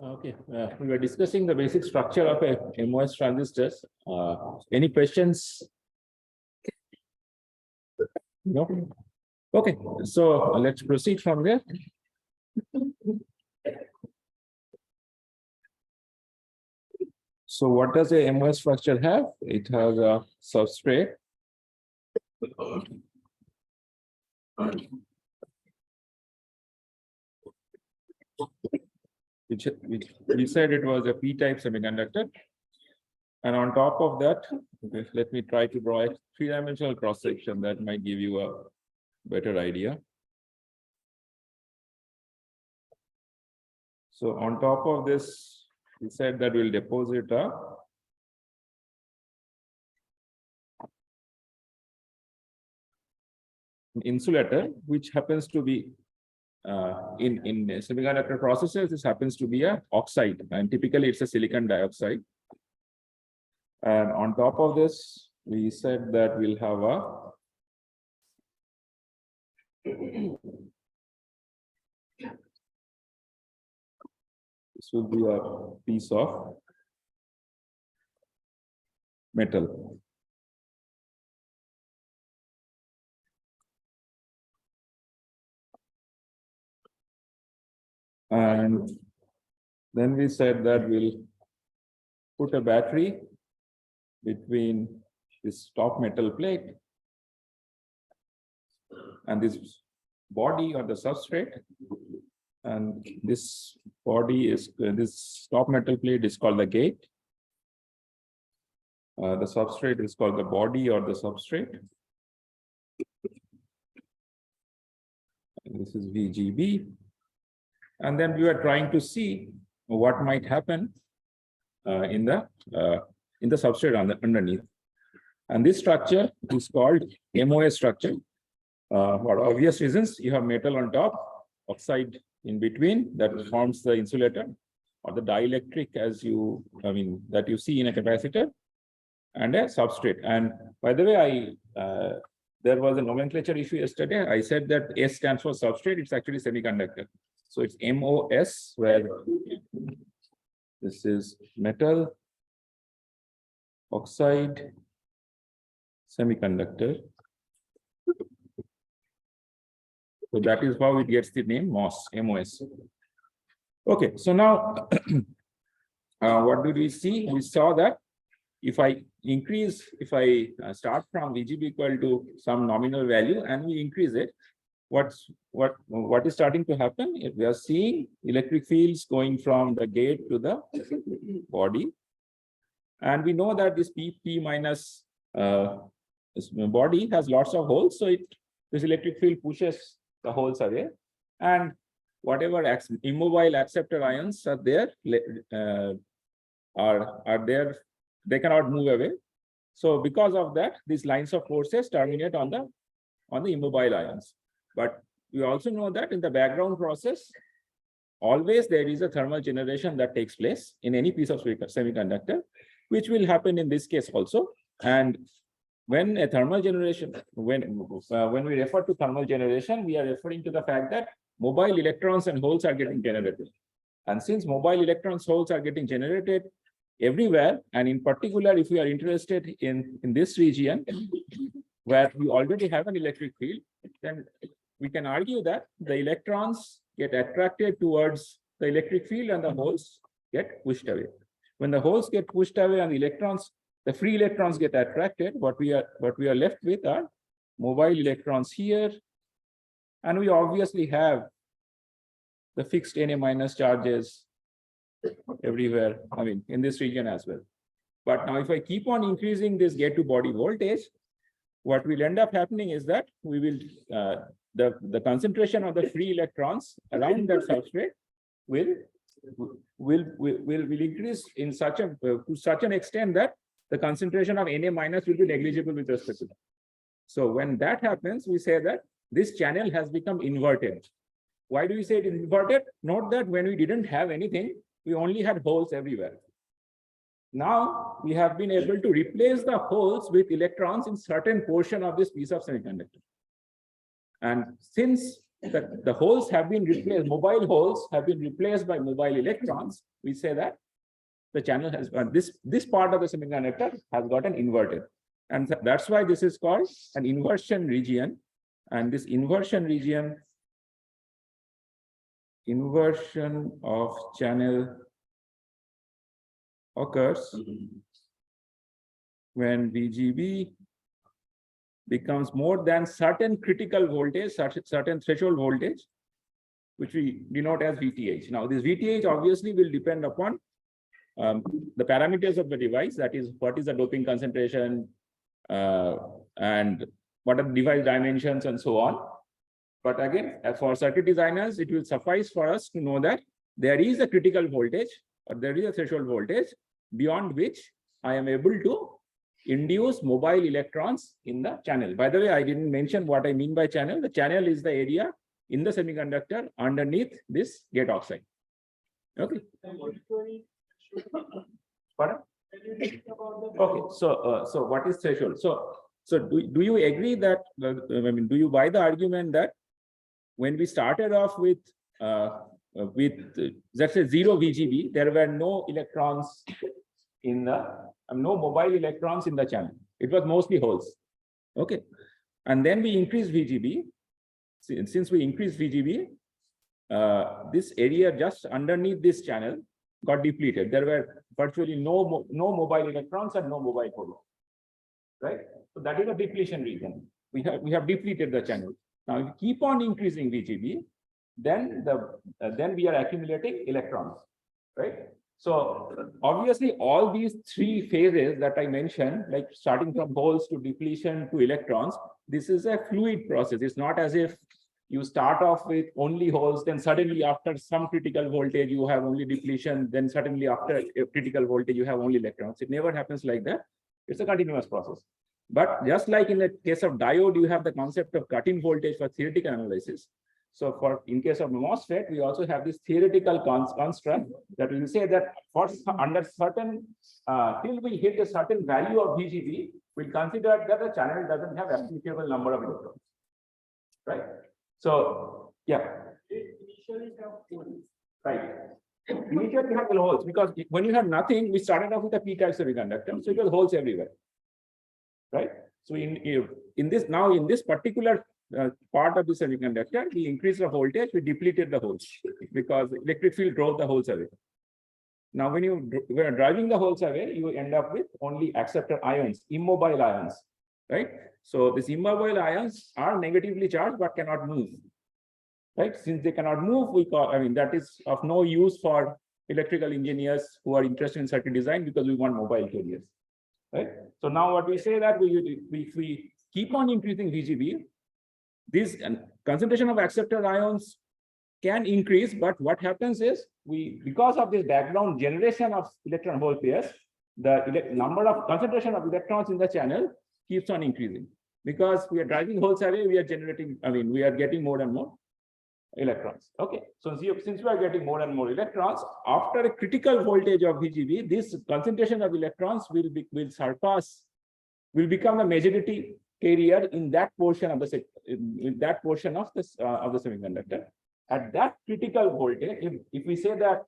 Okay, we were discussing the basic structure of a MOS transistors. Any questions? No? Okay, so let's proceed from there. So what does a MOS structure have? It has a substrate. Which we said it was a p-type semiconductor. And on top of that, okay, let me try to draw a three-dimensional cross-section that might give you a better idea. So on top of this, we said that we'll deposit a insulator, which happens to be in semiconductor processes, this happens to be a oxide, and typically it's a silicon dioxide. And on top of this, we said that we'll have this will be a piece of metal. And then we said that we'll put a battery between this top metal plate and this body or the substrate. And this body is, this top metal plate is called the gate. The substrate is called the body or the substrate. And this is VGB. And then we are trying to see what might happen in the substrate underneath. And this structure is called MOS structure. For obvious reasons, you have metal on top, oxide in between that forms the insulator or the dielectric, as that you see in a capacitor, and a substrate. And by the way, there was a nomenclature issue yesterday. I said that S stands for substrate. It's actually semiconductor. So it's MOS, where this is metal, oxide, semiconductor. So that is how it gets the name MOS. Okay, so now what did we see? We saw that if I start from VGB equal to some nominal value and we increase it, what is starting to happen? We are seeing electric fields going from the gate to the body. And we know that this P minus this body has lots of holes. So this electric field pushes the holes away. And whatever immobile acceptor ions are there, they cannot move away. So because of that, these lines of forces terminate on the immobile ions. But we also know that in the background process, always there is a thermal generation that takes place in any piece of semiconductor, which will happen in this case also. And when a thermal generation, when we refer to thermal generation, we are referring to the fact that mobile electrons and holes are getting generated. And since mobile electrons, holes are getting generated everywhere, and in particular, if we are interested in this region where we already have an electric field, then we can argue that the electrons get attracted towards the electric field and the holes get pushed away. When the holes get pushed away and the free electrons get attracted, what we are left with are mobile electrons here. And we obviously have the fixed Na- charges everywhere, in this region as well. But now if I keep on increasing this gate to body voltage, what will end up happening is that we will the concentration of the free electrons around that substrate will increase in to such an extent that the concentration of Na- will be negligible with respect to that. So when that happens, we say that this channel has become inverted. Why do we say it is inverted? Note that when we didn't have anything, we only had holes everywhere. Now we have been able to replace the holes with electrons in certain portion of this piece of semiconductor. And since the holes have been replaced, mobile holes have been replaced by mobile electrons, we say that the channel has this part of the semiconductor has gotten inverted. And that's why this is called an inversion region. And this inversion region, inversion of channel occurs when VGB becomes more than certain critical voltage, certain threshold voltage, which we denote as VTH. Now, this VTH obviously will depend upon the parameters of the device, that is, what is the doping concentration, and what are the device dimensions and so on. But again, for circuit designers, it will suffice for us to know that there is a critical voltage or there is a threshold voltage beyond which I am able to induce mobile electrons in the channel. By the way, I didn't mention what I mean by channel. The channel is the area in the semiconductor underneath this gate oxide. Okay. Pardon? Okay. So what is threshold? So do you agree that I mean, do you buy the argument that when we started off with let's say 0 VGB, there were no electrons in the no mobile electrons in the channel. It was mostly holes. Okay. And then we increased VGB. Since we increased VGB, this area just underneath this channel got depleted. There were virtually no mobile electrons and no mobile holes. Right? So that is a depletion region. We have depleted the channel. Now, if we keep on increasing VGB, then we are accumulating electrons, right? So obviously, all these three phases that I mentioned, like starting from holes to depletion to electrons, this is a fluid process. It's not as if you start off with only holes, then suddenly after some critical voltage, you have only depletion, then suddenly after a critical voltage, you have only electrons. It never happens like that. It's a continuous process. But just like in the case of diode, you have the concept of cut-in voltage for theoretical analysis. So in case of MOSFET, we also have this theoretical construct that will say that under certain, till we hit a certain value of VGB, we'll consider that the channel doesn't have applicable number of electrons, right? So, yeah. Initially have holes. Right. Initially you have holes because when you have nothing, we started off with a p-type semiconductor, so it was holes everywhere, right? So in this particular part of the semiconductor, we increased the voltage, we depleted the holes because electric field drove the holes away. Now, when you are driving the holes away, you end up with only acceptor ions, immobile ions, right? So these immobile ions are negatively charged but cannot move, right? Since they cannot move, that is of no use for electrical engineers who are interested in circuit design because we want mobile carriers, right? So now what we say that if we keep on increasing VGB, this concentration of acceptor ions can increase, but what happens is because of this background generation of electron hole pairs, the concentration of electrons in the channel keeps on increasing. Because we are driving holes away, we are getting more and more electrons. Okay, so since we are getting more and more electrons, after a critical voltage of VGB, this concentration of electrons will become a majority carrier in that portion of the semiconductor. At that critical voltage, if we say that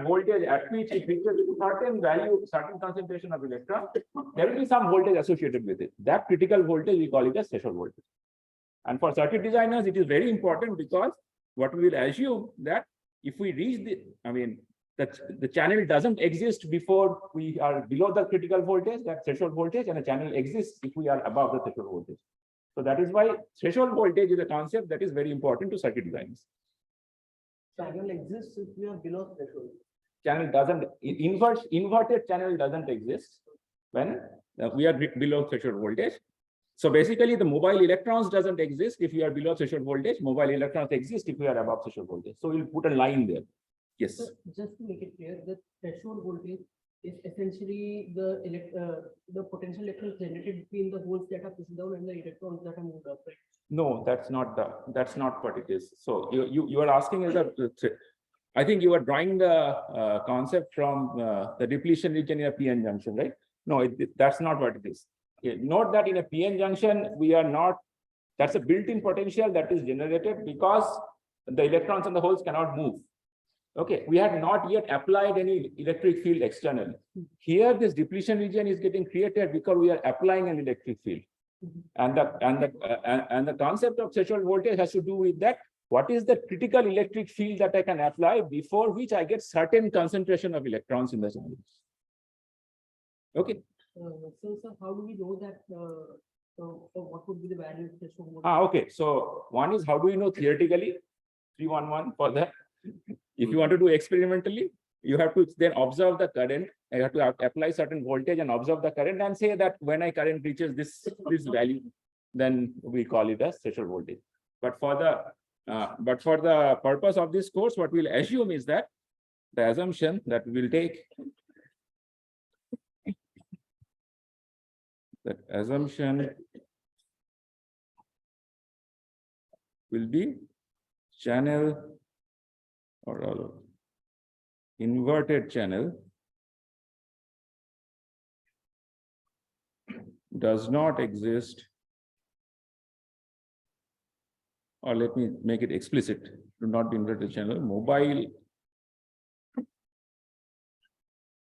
voltage at which it reaches a certain value, certain concentration of electron, there will be some voltage associated with it. That critical voltage, we call it as threshold voltage. And for circuit designers, it is very important because what we will assume that if we reach the channel doesn't exist before we are below the critical voltage, that threshold voltage, and a channel exists if we are above the threshold voltage. So that is why threshold voltage is a concept that is very important to circuit designers. Channel exists if we are below threshold. Channel doesn't, inverted channel doesn't exist when we are below threshold voltage. So basically the mobile electrons doesn't exist if we are below threshold voltage. Mobile electrons exist if we are above threshold voltage. So we'll put a line there. Yes. So just to make it clear, the threshold voltage is essentially the potential electrons generated between the holes that are pushed down and the electrons that are moved up, right? No, that's not what it is. So you are asking is that I think you are drawing the concept from the depletion region in a PN junction, right? No, that's not what it is. Note that in a PN junction we are not That's a built-in potential that is generated because the electrons and the holes cannot move. Okay, we had not yet applied any electric field externally. Here, this depletion region is getting created because we are applying an electric field. And the concept of threshold voltage has to do with that. What is the critical electric field that I can apply before which I get certain concentration of electrons in the channel? Okay. So, sir, how do we know that? What would be the value of threshold voltage? Okay. So one is, how do we know theoretically? 311 for that. If you want to do experimentally, you have to then observe the current. You have to apply certain voltage and observe the current and say that when I current reaches this value, then we call it as threshold voltage. But for the purpose of this course, what we'll assume is that the assumption that we will take, that assumption will be channel or inverted channel does not exist, or let me make it explicit, do not be inverted channel, mobile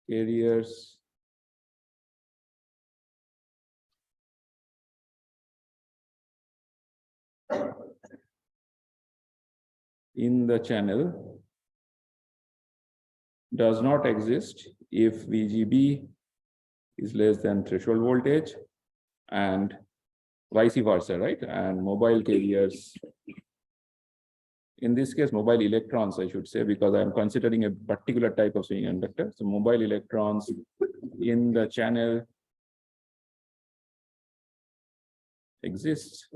carriers in the channel does not exist if VGB is less than threshold voltage and vice versa, right? And mobile carriers, in this case, mobile electrons, I should say, because I'm considering a particular type of semiconductor. So mobile electrons in the channel exists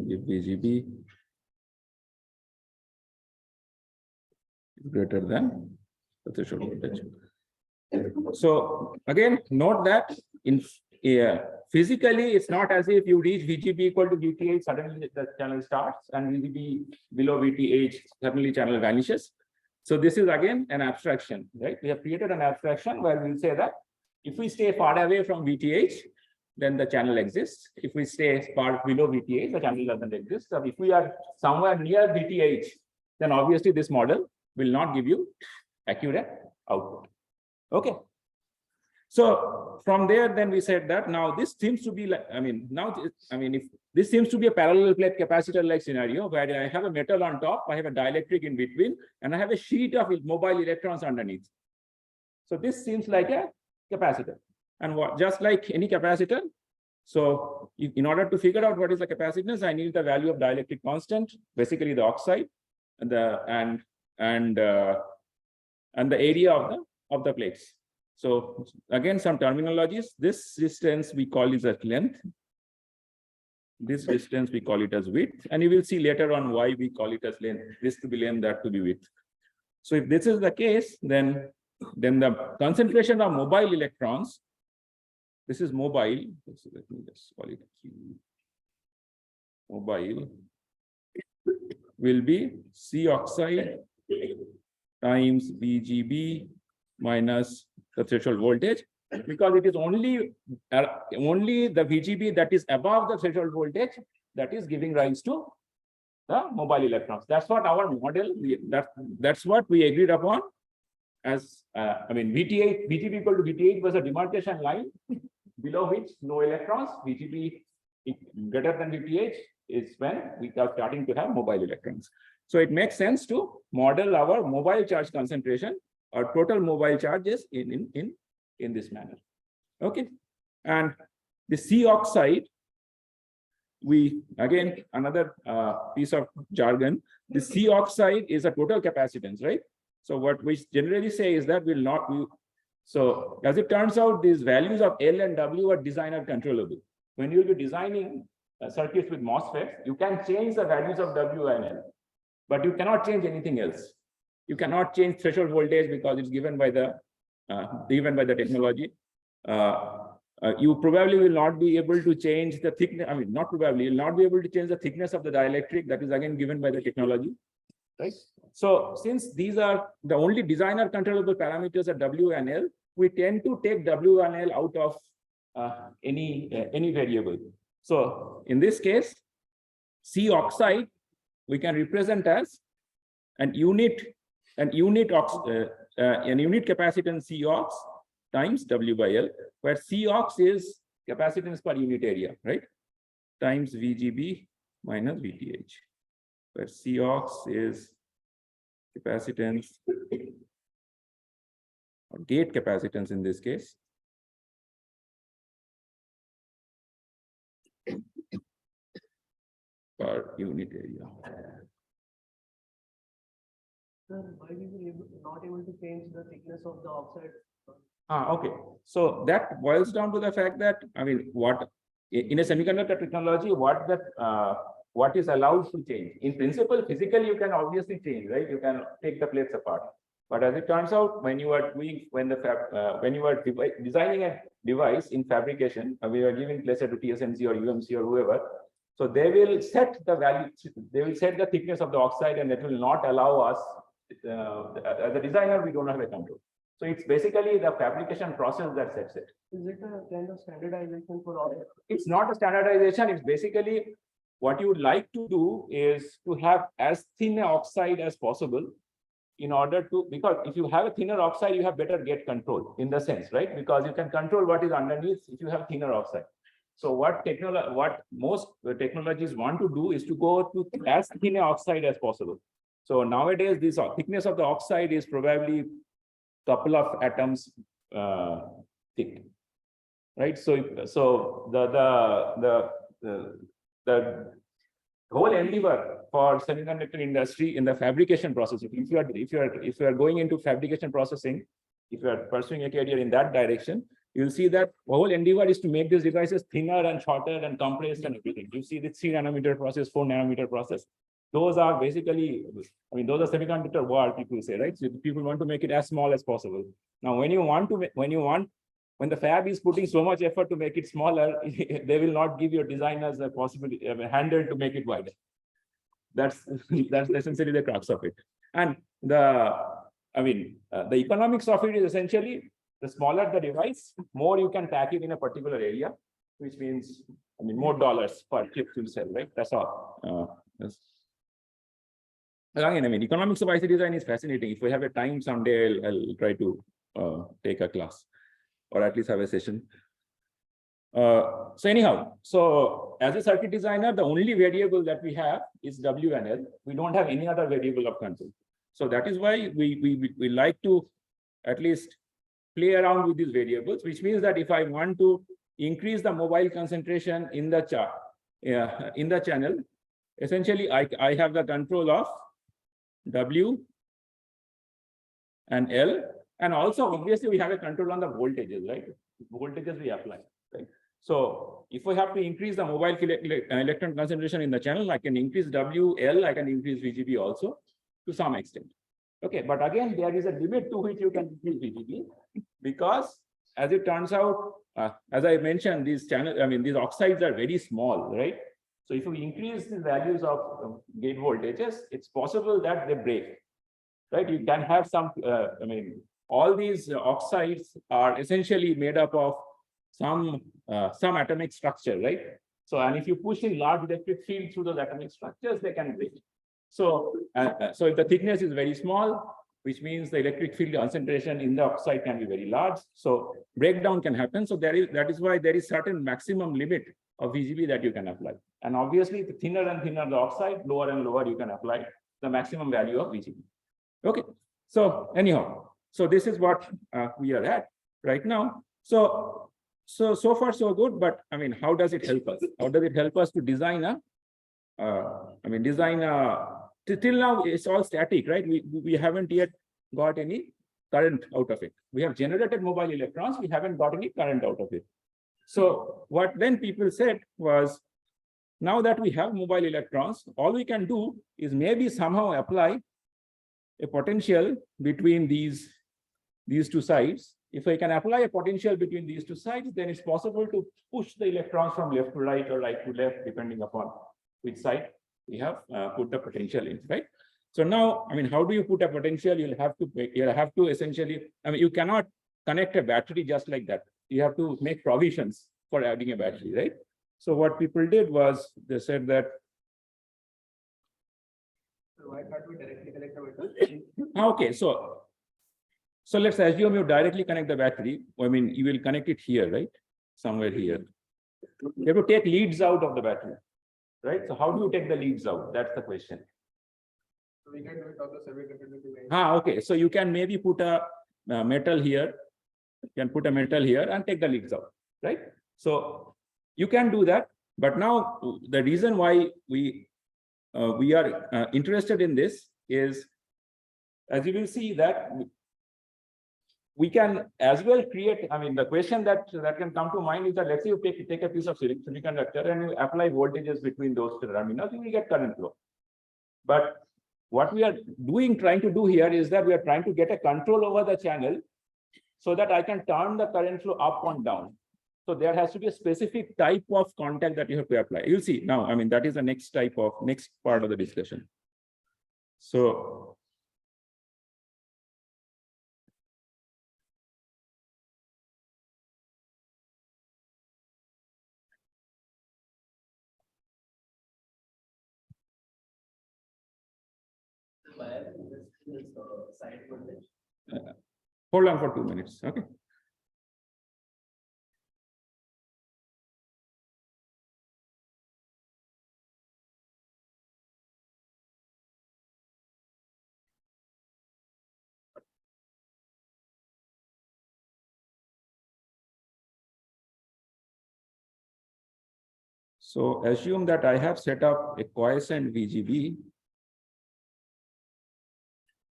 if VGB is greater than the threshold voltage. So again, note that in physically, it's not as if you reach VGB equal to VTH, suddenly the channel starts, and VGB below VTH, suddenly channel vanishes. So this is again an abstraction, right? We have created an abstraction where we'll say that if we stay far away from VTH, then the channel exists. If we stay far below VTH, the channel doesn't exist. So if we are somewhere near VTH, then obviously this model will not give you accurate output. Okay. So from there, then we said that now this seems to be like, if this seems to be a parallel plate capacitor-like scenario where I have a metal on top, I have a dielectric in between, and I have a sheet of mobile electrons underneath. So this seems like a capacitor. And just like any capacitor, so in order to figure out what is the capacitance, I need the value of dielectric constant, basically the oxide, and the area of the plates. So again, some terminologies. This distance we call it as length. This distance we call it as width, and you will see later on why we call it as length. This to be length, that to be width. So if this is the case, then the concentration of mobile electrons. This is mobile. So let me just call it Q. Mobile will be C oxide times VGB minus the threshold voltage, because it is only the VGB that is above the threshold voltage that is giving rise to the mobile electrons. That's what our model, that's what we agreed upon as, VTH, VGB equal to VTH was a demarcation line below which no electrons, VGB greater than VTH is when we are starting to have mobile electrons. So it makes sense to model our mobile charge concentration or total mobile charges in this manner. Okay. And the C oxide, we again, another piece of jargon, the C oxide is a total capacitance, right? So what we generally say is that so as it turns out, these values of L and W are designer controllable. When you'll be designing circuits with MOSFET, you can change the values of W and L, but you cannot change anything else. You cannot change threshold voltage because it's given by the technology. You probably will not be able to change the thickness. Not probably, you'll not be able to change the thickness of the dielectric. That is again given by the technology, right? So since these are the only designer controllable parameters are W and L, we tend to take W1L out of any variable. So in this case, C oxide we can represent as an unit capacitance C ox times W by L, where C ox is capacitance per unit area, right? Times VGB minus VTH, where C ox is capacitance or gate capacitance in this case. Per unit area. Sir, why we were not able to change the thickness of the oxide? Okay. So that boils down to the fact that, I mean, what in a semiconductor technology, what is allowed to change? In principle, physically, you can obviously change, right? You can take the plates apart. But as it turns out, when you are designing a device in fabrication, we are giving plates to TSMC or UMC or whoever. So they will set the value, they will set the thickness of the oxide, and that will not allow us, as a designer, we don't have a control. So it's basically the fabrication process that sets it. Is it a kind of standardization for all? It's not a standardization. It's basically what you would like to do is to have as thin an oxide as possible in order to, because if you have a thinner oxide, you have better gate control in the sense, right? Because you can control what is underneath if you have thinner oxide. So what most technologies want to do is to go to as thin an oxide as possible. So nowadays, this thickness of the oxide is probably couple of atoms thick, right? So the whole endeavor for semiconductor industry in the fabrication process, if you are going into fabrication processing, if you are pursuing a career in that direction, you'll see that the whole endeavor is to make these devices thinner and shorter and compressed and everything. You see the 3 nanometer process, 4 nanometer process. Those are basically, I mean, those are semiconductor war, people say, right? So people want to make it as small as possible. Now, when the fab is putting so much effort to make it smaller, they will not give your designers a possibility, a handle to make it wider. That's essentially the crux of it. And the economics of it is essentially, the smaller the device, more you can pack it in a particular area, which means, I mean, more dollars per chip to sell, right? That's all. Again, I mean, economics of IC design is fascinating. If we have a time someday, I'll try to take a class or at least have a session. So anyhow, so as a circuit designer, the only variable that we have is W and L. We don't have any other variable of control. So that is why we like to at least play around with these variables, which means that if I want to increase the mobile concentration in the channel, essentially I have the control of W and L, and also obviously we have a control on the voltages, right? Voltages we apply, right? So if we have to increase the mobile electron concentration in the channel, I can increase WL, I can increase VGB also to some extent. Okay, but again, there is a limit to which you can increase VGB, because as it turns out, as I mentioned, these oxides are very small, right? So if you increase the values of gate voltages, it's possible that they break, right? You can have some, all these oxides are essentially made up of some atomic structure, right? So, and if you push in large electric field through those atomic structures, they can break. So, so if the thickness is very small, which means the electric field concentration in the oxide can be very large, so breakdown can happen. So that is why there is certain maximum limit of VGB that you can apply. And obviously, the thinner and thinner the oxide, lower and lower you can apply the maximum value of VGB. Okay. So anyhow, so this is what we are at right now. So far so good. But I mean, how does it help us? How does it help us to design till now it's all static, right? We haven't yet got any current out of it. We have generated mobile electrons. We haven't got any current out of it. So what then people said was, now that we have mobile electrons, all we can do is maybe somehow apply a potential between these two sides. If I can apply a potential between these two sides, then it's possible to push the electrons from left to right or right to left, depending upon which side we have put the potential in, right? So now, I mean, how do you put a potential? You'll have to essentially, I mean, you cannot connect a battery just like that. You have to make provisions for adding a battery, right? So what people did was they said that. Why can't we directly connect the battery? Okay, so let's assume you directly connect the battery. I mean, you will connect it here, right? Somewhere here. You have to take leads out of the battery, right? So how do you take the leads out? That's the question. So we can do it on the semiconductor. Okay. So you can maybe put a metal here. You can put a metal here and take the leads out, right? So you can do that. But now the reason why we are interested in this is, as you will see, that we can as well create. I mean, the question that can come to mind is that let's say you take a piece of semiconductor and you apply voltages between those terminals, you will get current flow. But what we are trying to do here is that we are trying to get a control over the channel so that I can turn the current flow up and down. So there has to be a specific type of contact that you have to apply. You'll see now. I mean, that is the next part of the discussion. So hold on for 2 minutes. Okay. So assume that I have set up a quiescent VGB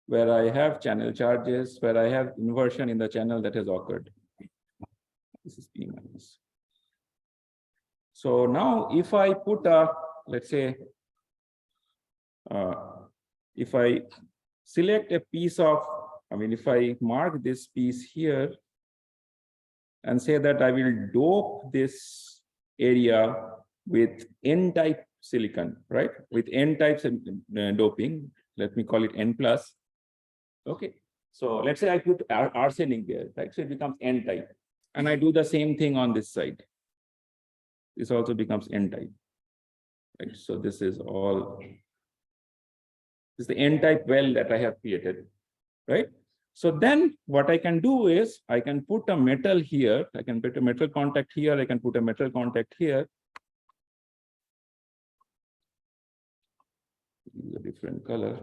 where I have channel charges, where I have inversion in the channel that has occurred. This is P minus. So now if I put a, let's say, if I select a piece of, I mean, if I mark this piece here and say that I will dope this area with N-type silicon, right? With N-type doping, let me call it N plus. Okay. So let's say I put arsenic there, right? So it becomes N-type. And I do the same thing on this side. This also becomes N-type. Right? So this is the N-type well that I have created, right? So then what I can do is I can put a metal here. I can put a metal contact here. I can put a metal contact here. Use a different color.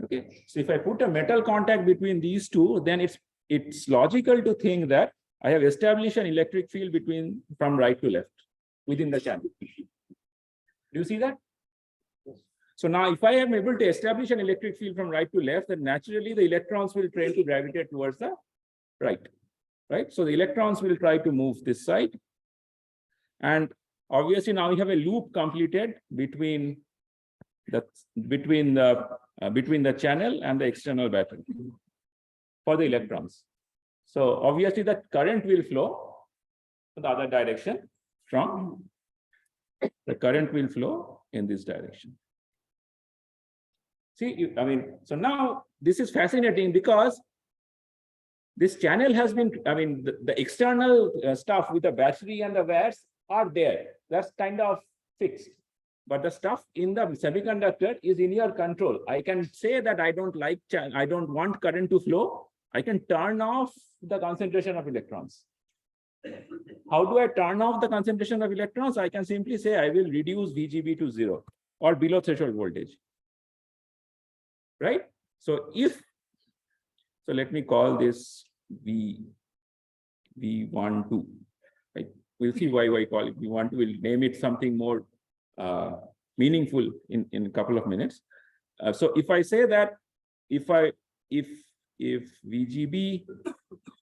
Okay, so if I put a metal contact between these two, then it's logical to think that I have established an electric field from right to left within the channel. Do you see that? Yes. So now if I am able to establish an electric field from right to left, then naturally the electrons will try to gravitate towards the right. So the electrons will try to move this side. And obviously now we have a loop completed between the channel and the external battery for the electrons. So obviously the current will flow to the other direction from the current will flow in this direction. See, I mean, so now this is fascinating because this channel has been, I mean, the external stuff with the battery and the wires are there. That's kind of fixed. But the stuff in the semiconductor is in your control. I can say that I don't want current to flow. I can turn off the concentration of electrons. How do I turn off the concentration of electrons? I can simply say I will reduce VGB to 0 or below threshold voltage. Right? So let me call this V12. Right? We'll see why I call it V12. We'll name it something more meaningful in a couple of minutes. So if I say that if VGB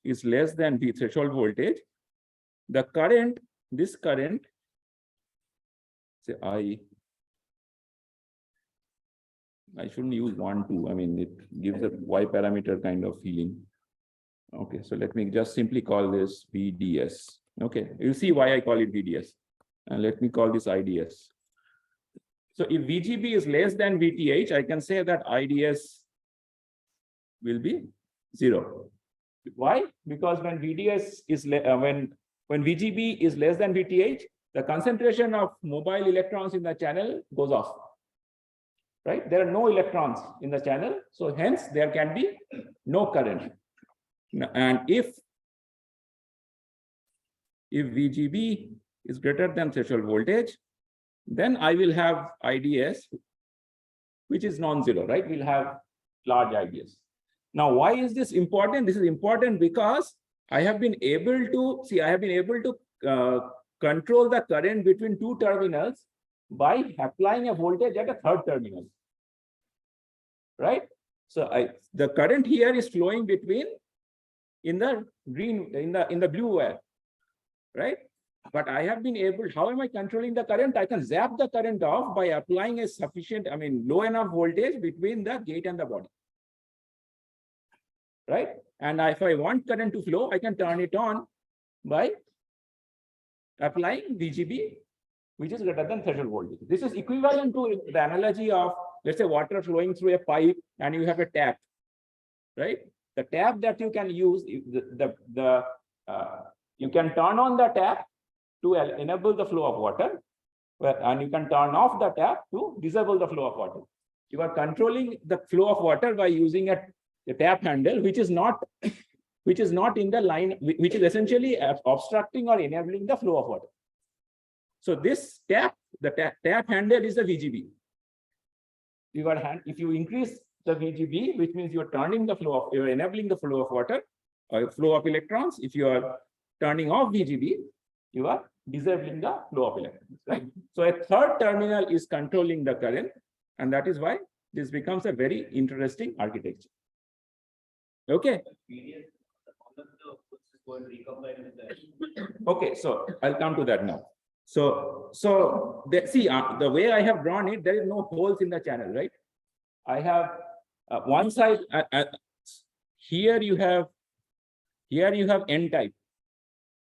is less than V threshold voltage, the current, this current, say I shouldn't use 1, 2. I mean, it gives a Y parameter kind of feeling. Okay, so let me just simply call this VDS. Okay, you'll see why I call it VDS. And let me call this IDS. So if VGB is less than VTH, I can say that IDS will be 0. Why? Because when VDS is when VGB is less than VTH, the concentration of mobile electrons in the channel goes off. Right? There are no electrons in the channel, so hence there can be no current. And if VGB is greater than threshold voltage, then I will have IDS, which is non-zero, right? We'll have large IDS. Now, why is this important? This is important because I have been able to control the current between two terminals by applying a voltage at a third terminal, right? So the current here is flowing between in the blue wire, right? But I have been able, how am I controlling the current? I can zap the current off by applying a sufficient, low enough voltage between the gate and the body, right? And if I want current to flow, I can turn it on by applying VGB, which is greater than threshold voltage. This is equivalent to the analogy of, let's say, water flowing through a pipe and you have a tap, right? The tap that you can use, you can turn on the tap to enable the flow of water, and you can turn off the tap to disable the flow of water. You are controlling the flow of water by using a tap handle, which is not in the line, which is essentially obstructing or enabling the flow of water. So this tap, the tap handle is the VGB. If you increase the VGB, which means you're enabling the flow of water or flow of electrons. If you are turning off VGB, you are disabling the flow of electrons, right? So a third terminal is controlling the current, and that is why this becomes a very interesting architecture. Okay. Okay, so I'll come to that now. So the way I have drawn it, there is no holes in the channel, right? I have one side. Here you have N-type.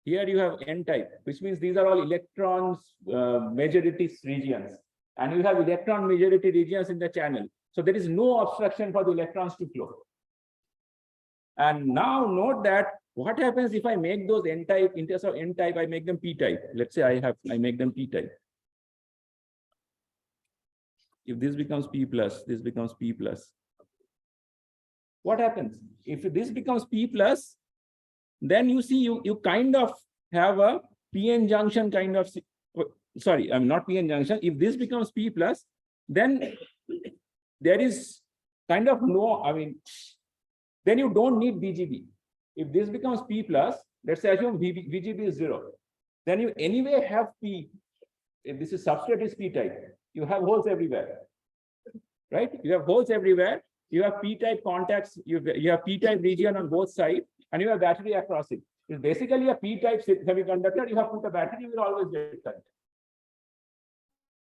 Here you have N-type, which means these are all electrons majority regions, and you have electron majority regions in the channel. So there is no obstruction for the electrons to flow. And now note that what happens if I make those N-type, in terms of N-type, I make them P-type. Let's say I make them P-type. If this becomes P plus, this becomes P plus. What happens? If this becomes P plus, then you see you kind of have a PN junction kind of, sorry, I'm not PN junction. If this becomes P plus, then there is kind of no, then you don't need VGB. If this becomes P plus, let's say assume VGB is 0, then you anyway have P. If this is substrate is P type, you have holes everywhere, right? You have holes everywhere. You have P-type contacts. You have P-type region on both sides, and you have battery across it. It's basically a P-type semiconductor. You have put a battery, you will always get current.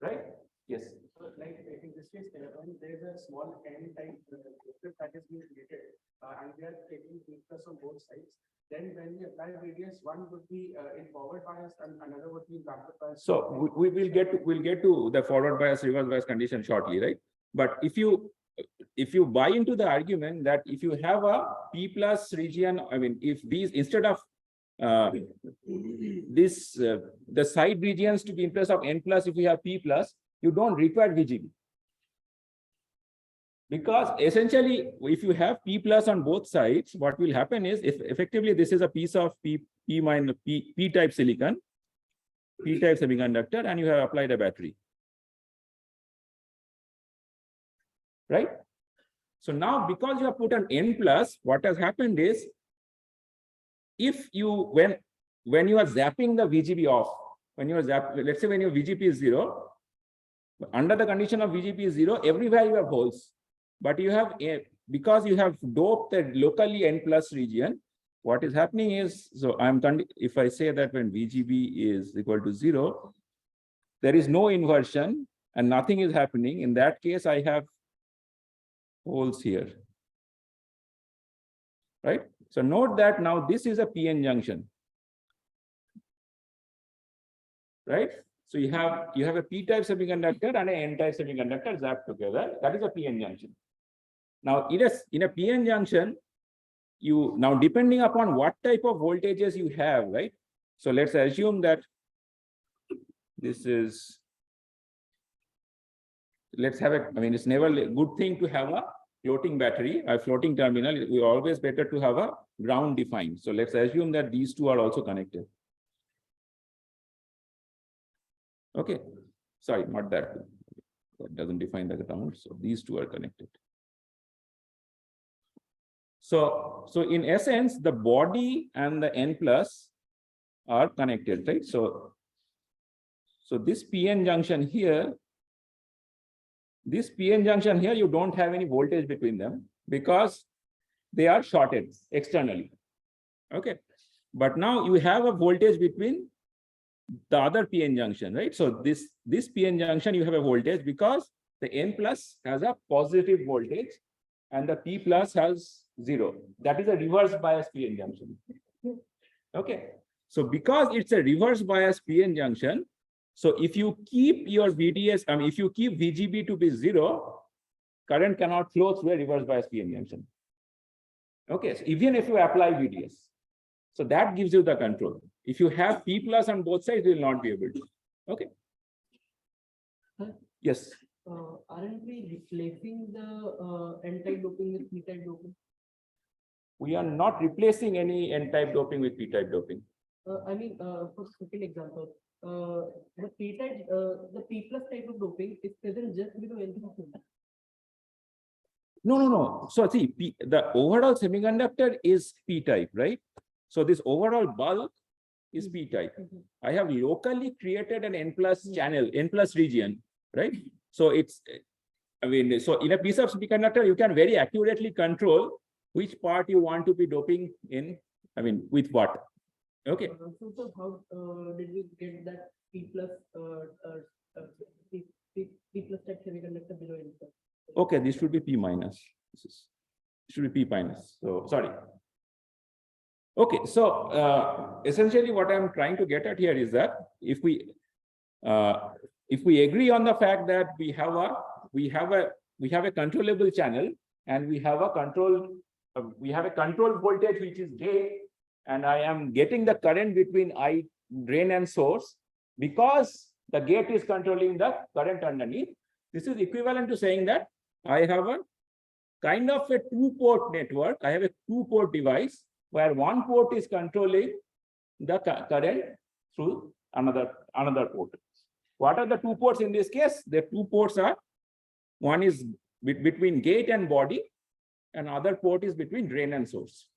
Right? Yes. So, like in this case, when there is a small N-type that is being created, and we are taking P plus on both sides, then when we apply radius, one would be in forward bias and another would be in backward bias. So we'll get to the forward bias, reverse bias condition shortly, right? But if you buy into the argument that if you have a P plus region, if these instead of the side regions to be in place of N plus, if you have P plus, you don't require VGB. Because essentially, if you have P plus on both sides, what will happen is, if effectively this is a piece of P type silicon, P type semiconductor, and you have applied a battery. Right? So now, because you have put an N plus, what has happened is, if you when you are zapping the VGB off, let's say when your VGB is 0, under the condition of VGB is 0, everywhere you have holes. But you have because you have doped the locally N plus region, what is happening is, so if I say that when VGB is equal to 0, there is no inversion and nothing is happening. In that case, I have holes here, right? So note that now this is a PN junction, right? So you have a p-type semiconductor and an n-type semiconductor zapped together. That is a p-n junction. Now, in a p-n junction, you now depending upon what type of voltages you have, right? So let's assume that this is, let's have a, I mean, it's never a good thing to have a floating battery, a floating terminal. We always better to have a ground defined. So let's assume that these two are also connected. Okay, sorry, not that. That doesn't define the ground. So these two are connected. So in essence, the body and the N plus are connected, right? So this PN junction here, you don't have any voltage between them because they are shorted externally. Okay, but now you have a voltage between the other PN junction, right? So this PN junction, you have a voltage because the N plus has a positive voltage and the P plus has 0. That is a reverse bias PN junction. Okay, so because it's a reverse bias PN junction, so if you keep your VDS, I mean, if you keep VGB to be 0, current cannot flow through a reverse bias PN junction. Okay, so even if you apply VDS, so that gives you the control. If you have P plus on both sides, you will not be able to. Okay. Yes. Aren't we replacing the N-type doping with P-type doping? We are not replacing any N-type doping with P-type doping. I mean, for second example, the P-type, the P plus type of doping is present just below N-type. No. So see, the overall semiconductor is P-type, right? So this overall bulk is P-type. I have locally created an N plus channel, N plus region, right? So it's, I mean, so in a piece of semiconductor, you can very accurately control which part you want to be doping in, I mean, with what. Okay. So how did we get that P plus P plus type semiconductor below N-type? Okay, this should be P minus. This should be P minus. So sorry. Okay, so essentially what I'm trying to get at here is that if we agree on the fact that we have a controllable channel and we have a control voltage which is gate, and I am getting the current between drain and source because the gate is controlling the current underneath. This is equivalent to saying that I have a kind of a two-port network. I have a two-port device where one port is controlling the current through another port. What are the two ports in this case? The two ports are, one is between gate and body, and other port is between drain and source.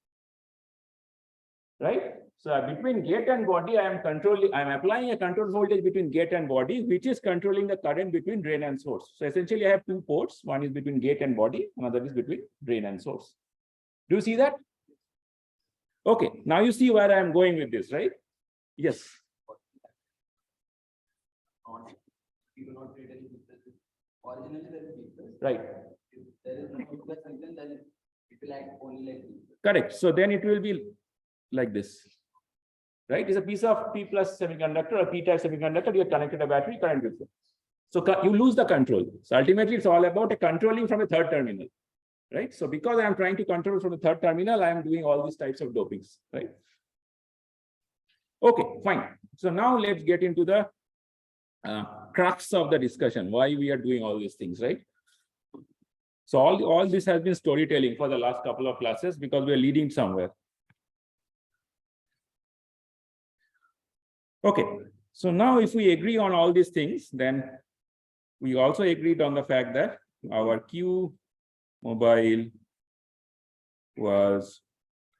Right? So between gate and body, I am applying a control voltage between gate and body, which is controlling the current between drain and source. So essentially I have two ports. One is between gate and body, another is between drain and source. Do you see that? Okay, now you see where I am going with this, right? Yes. Originally there is people. Right. If there is no plus function, then it will act only like this. Correct. So then it will be like this. Right? It's a piece of P plus semiconductor or P-type semiconductor. You have connected a battery, current will flow. So you lose the control. So ultimately, it's all about a controlling from a third terminal. Right? So because I am trying to control from the third terminal, I am doing all these types of dopings. Right? Okay, fine. So now let's get into the crux of the discussion, why we are doing all these things, right? So all this has been storytelling for the last couple of classes because we are leading somewhere. Okay, so now if we agree on all these things, then we also agreed on the fact that our Q mobile was,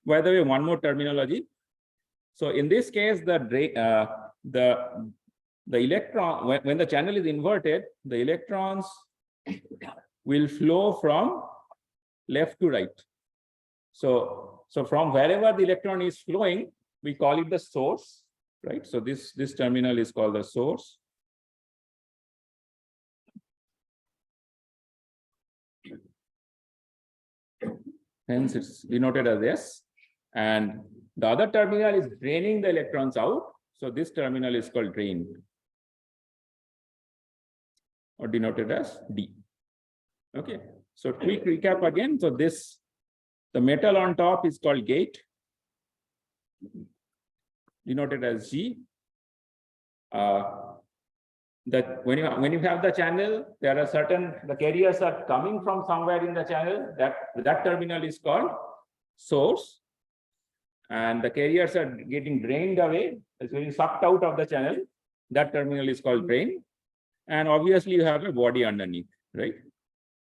by the way, one more terminology. So in this case, the electron, when the channel is inverted, the electrons will flow from left to right. So from wherever the electron is flowing, we call it the source, right? So this terminal is called the source. Hence it's denoted as S. And the other terminal is draining the electrons out. So this terminal is called drain. or denoted as D. Okay, so quick recap again. So the metal on top is called gate, denoted as G. That when you have the channel, there are the carriers are coming from somewhere in the channel. That terminal is called source, and the carriers are getting drained away. It's getting sucked out of the channel. That terminal is called drain, and obviously you have a body underneath, right?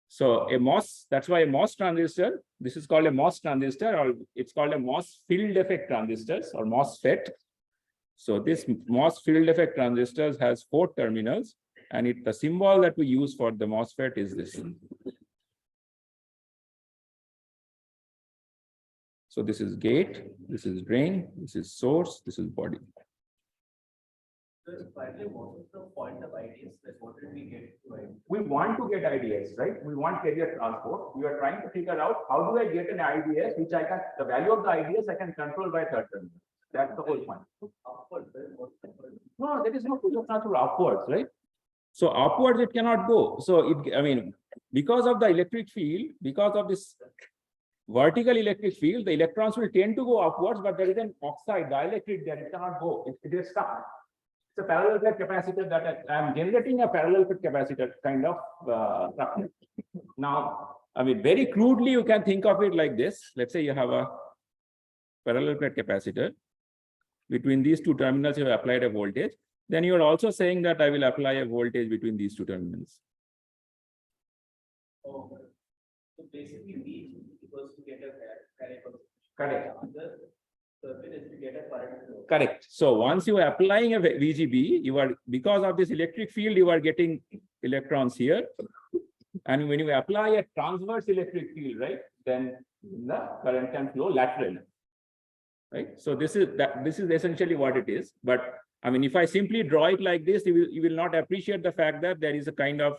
So a MOS, that's why a MOS transistor. This is called a MOS transistor, or it's called a MOS field effect transistors or MOSFET. So this MOS field effect transistors has 4 terminals, and the symbol that we use for the MOSFET is this. So this is gate, this is drain, this is source, this is body. Finally, what is the point of IDS? Like, what did we get to IDS? We want to get IDS, right? We want carrier transport. We are trying to figure out how do I get an IDS, which the value of the IDS I can control by third terminal. That's the whole point. No, there is no push-up transfer upwards, right? So upwards it cannot go. So because of the electric field, because of this vertical electric field, the electrons will tend to go upwards, but there is an oxide dielectric there. It cannot go. It is stuck. It's a parallel plate capacitor that I am generating a parallel plate capacitor kind of structure. Now, very crudely, you can think of it like this. Let's say you have a parallel plate capacitor. Between these 2 terminals, you have applied a voltage. Then you are also saying that I will apply a voltage between these 2 terminals. Oh, so basically, we was to get a current. Correct. Circuit is to get a current flow. Correct. So once you are applying a VGB, because of this electric field, you are getting electrons here. And when you apply a transverse electric field, right, then the current can flow laterally. Right. So this is essentially what it is. But if I simply draw it like this, you will not appreciate the fact that there is a kind of,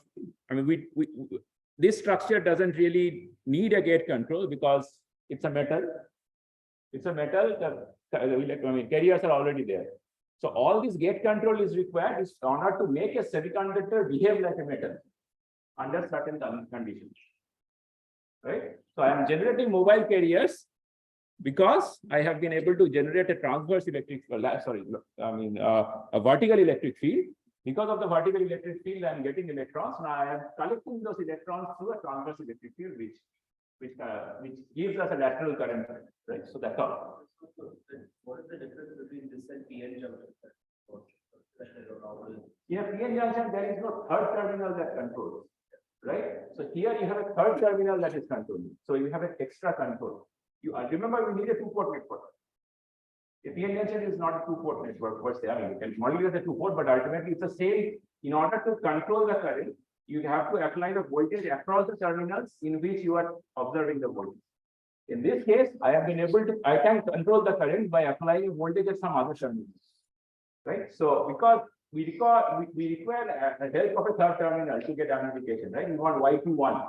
this structure doesn't really need a gate control because it's a metal. It's a metal. Carriers are already there. So all this gate control is required in order to make a semiconductor behave like a metal under certain conditions. Right. So I am generating mobile carriers because I have been able to generate a transverse electric, a vertical electric field. Because of the vertical electric field, I am getting electrons. Now I am collecting those electrons through a transverse electric field, which gives us a lateral current, right? So that's all. What is the difference between this and PN junction? Yeah, PN junction, there is no third terminal that controls, right? So here you have a third terminal that is controlling. So you have an extra control. You remember we need a 2-port network. A PN junction is not a 2-port network per se. You can model it as a 2-port, but ultimately it's the same. In order to control the current, you have to apply the voltage across the terminals in which you are observing the voltage. In this case, I can control the current by applying a voltage at some other terminals. Right? So because we require a help of a third terminal to get amplification, right? We want Y21.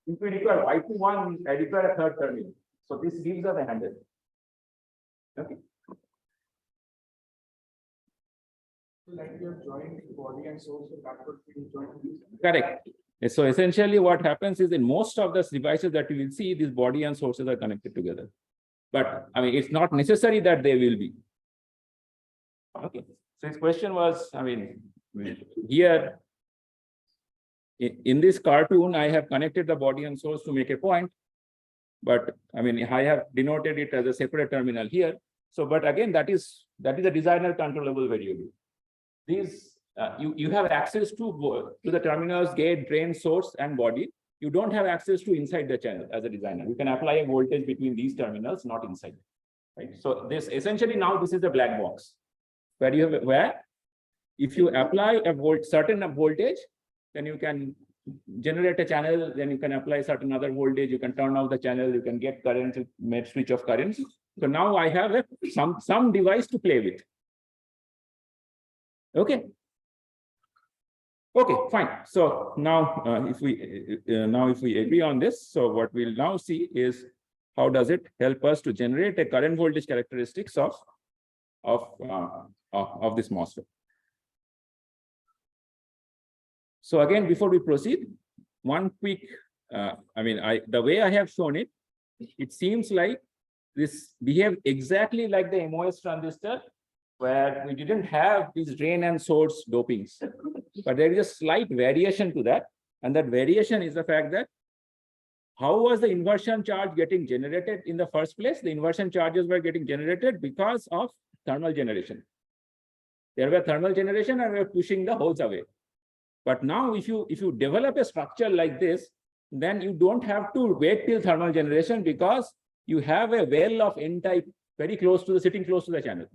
If we require Y21, I require a third terminal. So this gives us a handle. Okay. Like you have joined body and source, so that would be joined. Correct. So essentially what happens is in most of the devices that you will see, these body and sources are connected together. But it's not necessary that they will be. Okay. So his question was, here in this cartoon, I have connected the body and source to make a point. But I have denoted it as a separate terminal here. So, but again, that is a designer controllable variable. These you have access to the terminals, gate, drain, source, and body. You don't have access to inside the channel as a designer. You can apply a voltage between these terminals, not inside. Right. So this essentially now this is the black box where if you apply a certain voltage, then you can generate a channel, then you can apply certain other voltage, you can turn off the channel, you can get current, switch off currents. So now I have some device to play with. Okay. Okay, fine. So now if we agree on this, so what we'll now see is how does it help us to generate a current voltage characteristics of this MOSFET. So again, before we proceed, one quick, the way I have shown it, it seems like this behaves exactly like the MOS transistor, where we didn't have these drain and source dopings, but there is a slight variation to that. And that variation is the fact that how was the inversion charge getting generated in the first place? The inversion charges were getting generated because of thermal generation. There were thermal generation and we were pushing the holes away. But now if you develop a structure like this, then you don't have to wait till thermal generation because you have a well of N-type very close to the sitting close to the channel.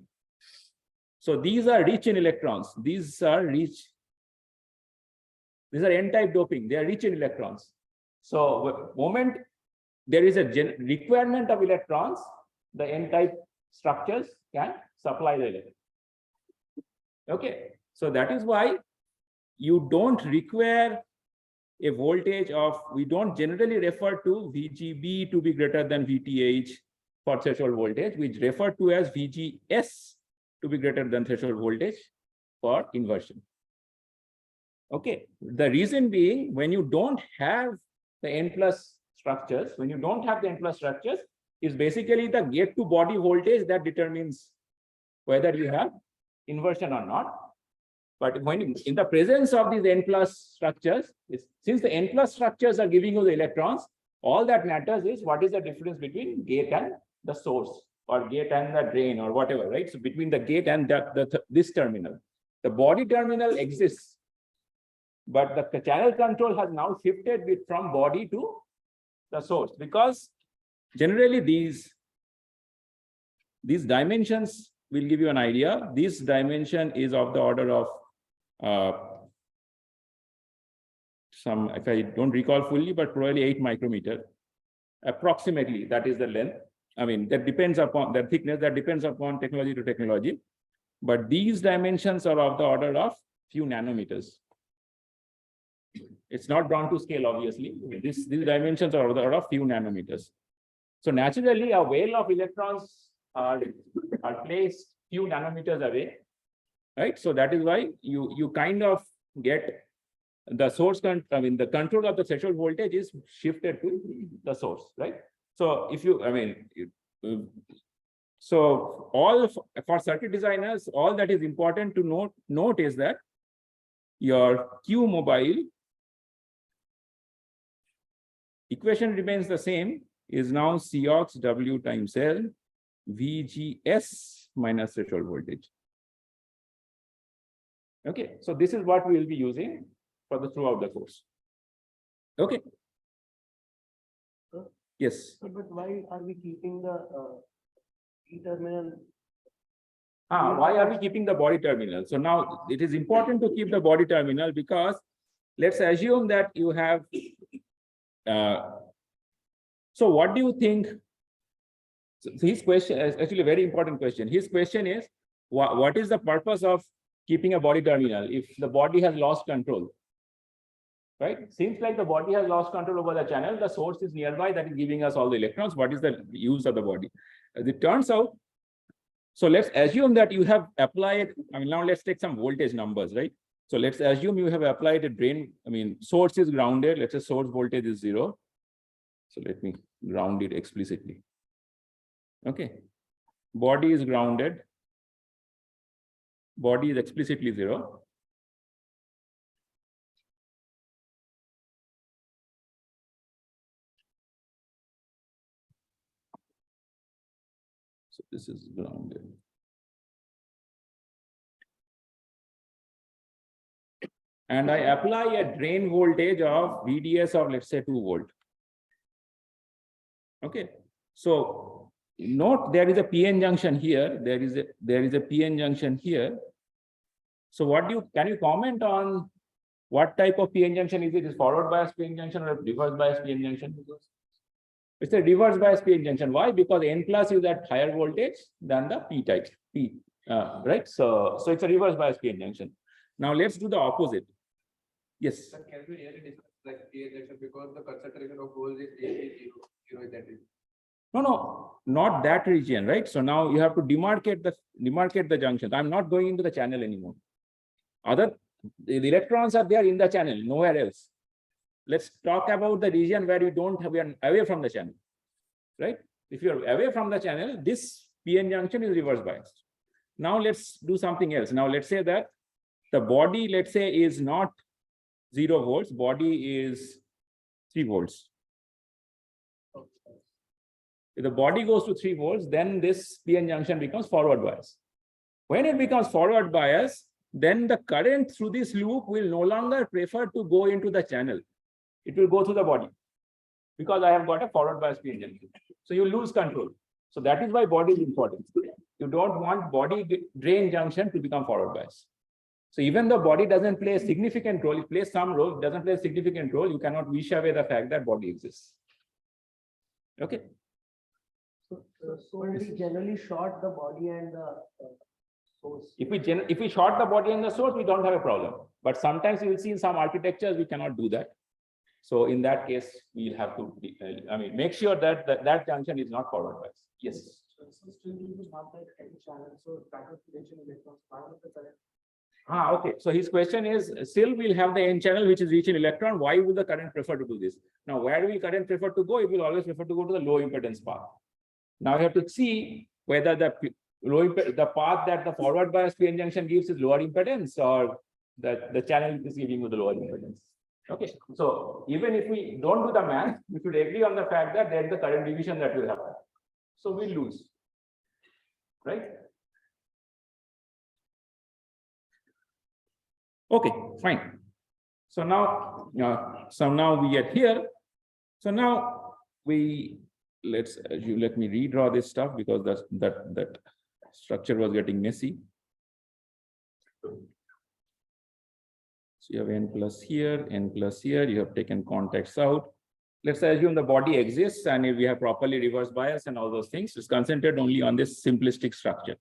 So these are rich in electrons. These are N-type doping. They are rich in electrons. So moment there is a requirement of electrons, the N-type structures can supply the electrons. Okay, so that is why you don't require a voltage of, we don't generally refer to VGB to be greater than VTH for threshold voltage, which refer to as VGS to be greater than threshold voltage for inversion. Okay, the reason being, when you don't have the N plus structures, is basically the gate to body voltage that determines whether you have inversion or not. But when in the presence of these N plus structures, since the N plus structures are giving you the electrons, all that matters is what is the difference between gate and the source, or gate and the drain, or whatever, right? So between the gate and this terminal, the body terminal exists, but the channel control has now shifted from body to the source, because generally these dimensions will give you an idea. This dimension is of the order of some, if I don't recall fully, but probably 8 micrometer, approximately. That is the length. I mean, that depends upon the thickness, that depends upon technology to technology. But these dimensions are of the order of few nanometers. It's not drawn to scale, obviously. These dimensions are of the order of few nanometers. So naturally, a well of electrons are placed few nanometers away, right? So that is why you kind of get the source, the control of the threshold voltage is shifted to the source, right? So if you, so all for circuit designers, all that is important to note is that your Q mobile equation remains the same, is now Cox W times L VGS minus threshold voltage. Okay, so this is what we will be using for the throughout the course. Okay. Yes. But why are we keeping the E terminal? Why are we keeping the body terminal? So now it is important to keep the body terminal because let's assume that you have. So what do you think? So his question is actually a very important question. His question is, what is the purpose of keeping a body terminal if the body has lost control? Right? Seems like the body has lost control over the channel. The source is nearby that is giving us all the electrons. What is the use of the body? As it turns out, so let's assume that you have applied, now let's take some voltage numbers, right? So let's assume you have applied a drain, source is grounded. Let's say source voltage is 0. So let me ground it explicitly. Okay. Body is grounded. Body is explicitly 0. So this is grounded. And I apply a drain voltage of VDS of, let's say, 2 volt. Okay. So note there is a PN junction here. There is a PN junction here. So can you comment on what type of PN junction is it? Is forward bias PN junction or a reverse bias PN junction? It's a reverse bias PN junction. Why? Because N plus is at higher voltage than the P type. Right? So it's a reverse bias PN junction. Now let's do the opposite. Yes. But can we really discuss like PN junction because the concentration of holes is 0 in that region? No, not that region, right? So now you have to demarcate the junctions. I'm not going into the channel anymore. the electrons are there in the channel, nowhere else. Let's talk about the region where you don't have, we are away from the channel, right? If you're away from the channel, this PN junction is reverse biased. Now let's do something else. Now let's say that the body, let's say, is not 0 volts, body is 3 volts. If the body goes to 3 volts, then this PN junction becomes forward bias. When it becomes forward bias, then the current through this loop will no longer prefer to go into the channel. It will go through the body because I have got a forward bias PN junction. So you lose control. So that is why body is important. You don't want body drain junction to become forward bias. So even though body doesn't play a significant role, it plays some role, doesn't play a significant role, you cannot wish away the fact that body exists. Okay. So we generally short the body and the source. If we short the body and the source, we don't have a problem. But sometimes you will see in some architectures, we cannot do that. So in that case, we'll have to, make sure that that junction is not forward bias. Yes. So still you will have that N channel, so that is potential electrons part of the current. Okay. So his question is, still we'll have the N channel, which is reaching electron. Why would the current prefer to do this? Now, where will current prefer to go? It will always prefer to go to the low impedance path. Now, you have to see whether the path that the forward bias PN junction gives is lower impedance or the channel is giving you the lower impedance. Okay. So even if we don't do the math, we should agree on the fact that there's the current division that will happen. So we lose. Right? Okay, fine. So now we get here. So now let me redraw this stuff because that structure was getting messy. So you have N plus here, you have taken contacts out. Let's assume the body exists and if we have properly reverse bias and all those things, it's concentrated only on this simplistic structure.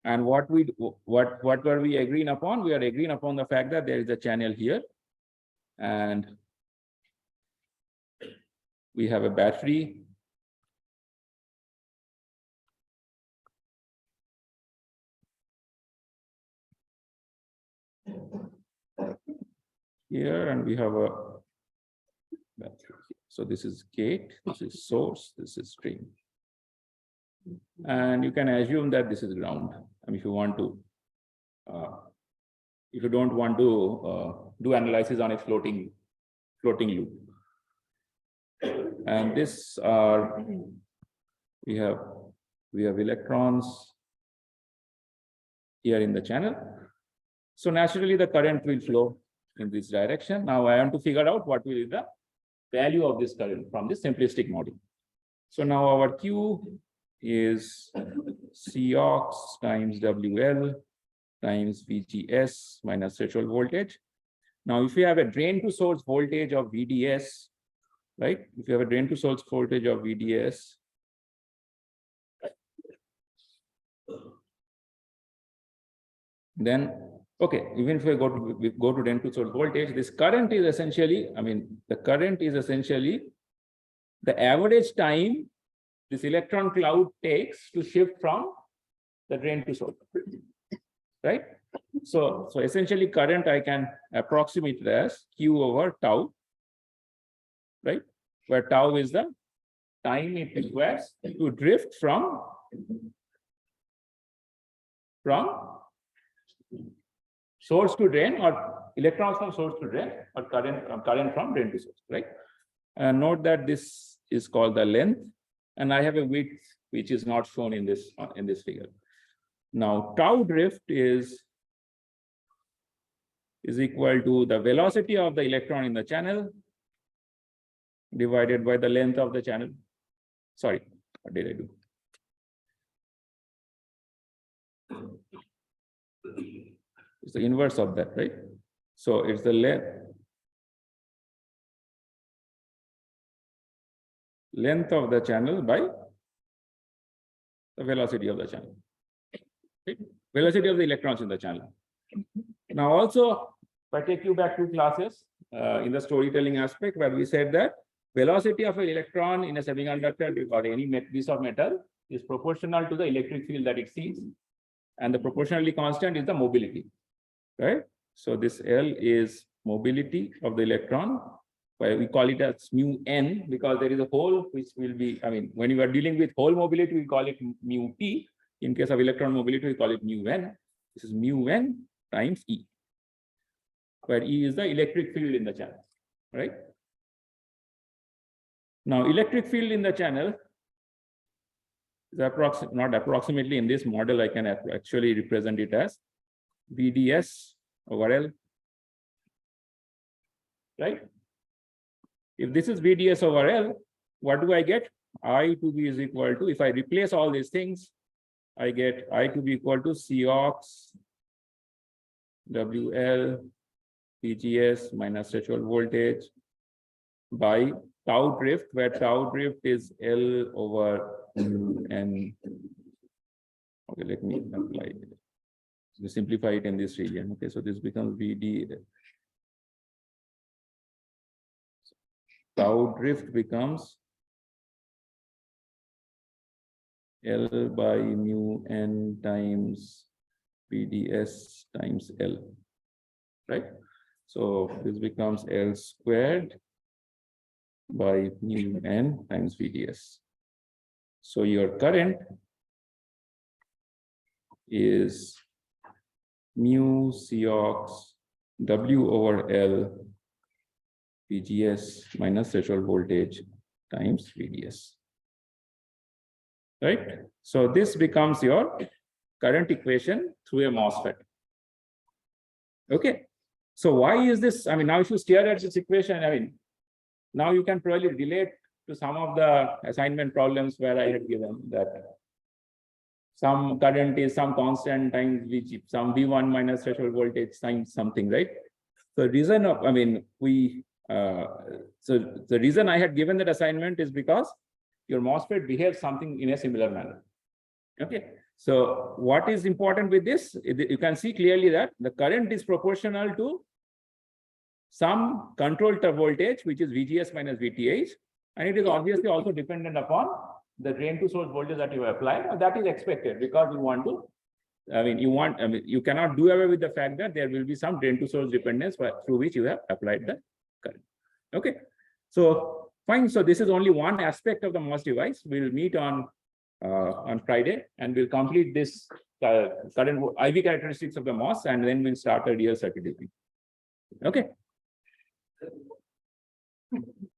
And what were we agreeing upon? We are agreeing upon the fact that there is a channel here and we have a battery. Here and we have a battery. So this is gate, this is source, this is drain. And you can assume that this is ground. If you want to, if you don't want to do analysis on a floating loop. And this are, we have electrons here in the channel. So naturally the current will flow in this direction. Now I want to figure out what will be the value of this current from this simplistic model. So now our Q is Cox times WL times VGS minus threshold voltage. Now, if you have a drain to source voltage of VDS, right? If you have a drain to source voltage of VDS, then okay, even if we go to drain to source voltage, this current is essentially, the current is essentially the average time this electron cloud takes to shift from the drain to source, right? So essentially current I can approximate it as Q over tau, right? Where tau is the time it requires to drift from source to drain or electrons from source to drain or current from drain to source, right? Note that this is called the length. And I have a width which is not shown in this figure. Now tau drift is equal to the velocity of the electron in the channel divided by the length of the channel. Sorry, what did I do? It's the inverse of that, right? So it's the length of the channel by the velocity of the channel, right? Velocity of the electrons in the channel. Now also, if I take you back to classes in the storytelling aspect where we said that velocity of an electron in a semiconductor or any piece of metal is proportional to the electric field that it sees, and the proportionally constant is the mobility, right? So this L is mobility of the electron. We call it as mu n because there is a hole which will be, I mean, when you are dealing with hole mobility, we call it mu t. In case of electron mobility, we call it mu n. This is mu n times E, where E is the electric field in the channel, right? Now, electric field in the channel is not approximately in this model, I can actually represent it as VDS over L, right? If this is VDS over L, what do I get? I to B is equal to, if I replace all these things, I get I to be equal to Cox WL VGS minus threshold voltage by tau drift, where tau drift is L over N. Okay, let me apply it. So simplify it in this region. Okay, so this becomes VD. Tau drift becomes L by mu n times VDS times L, right? So this becomes L squared by mu n times VDS. So your current is mu Cox W over L VGS minus threshold voltage times VDS, right? So this becomes your current equation through a MOSFET. Okay, so why is this? I mean, now if you stare at this equation, I mean, now you can probably relate to some of the assignment problems where I had given that some current is some constant times VG, some V1 minus threshold voltage times something, right? So reason of, I mean, so the reason I had given that assignment is because your MOSFET behaves something in a similar manner. Okay, so what is important with this? You can see clearly that the current is proportional to some control voltage, which is VGS minus VTH, and it is obviously also dependent upon the drain to source voltage that you apply. That is expected because you want to, you cannot do away with the fact that there will be some drain to source dependence through which you have applied the current. Okay, so fine. So this is only one aspect of the MOS device. We'll meet on Friday and we'll complete this current IV characteristics of the MOS, and then we'll start a real circuit design. Okay.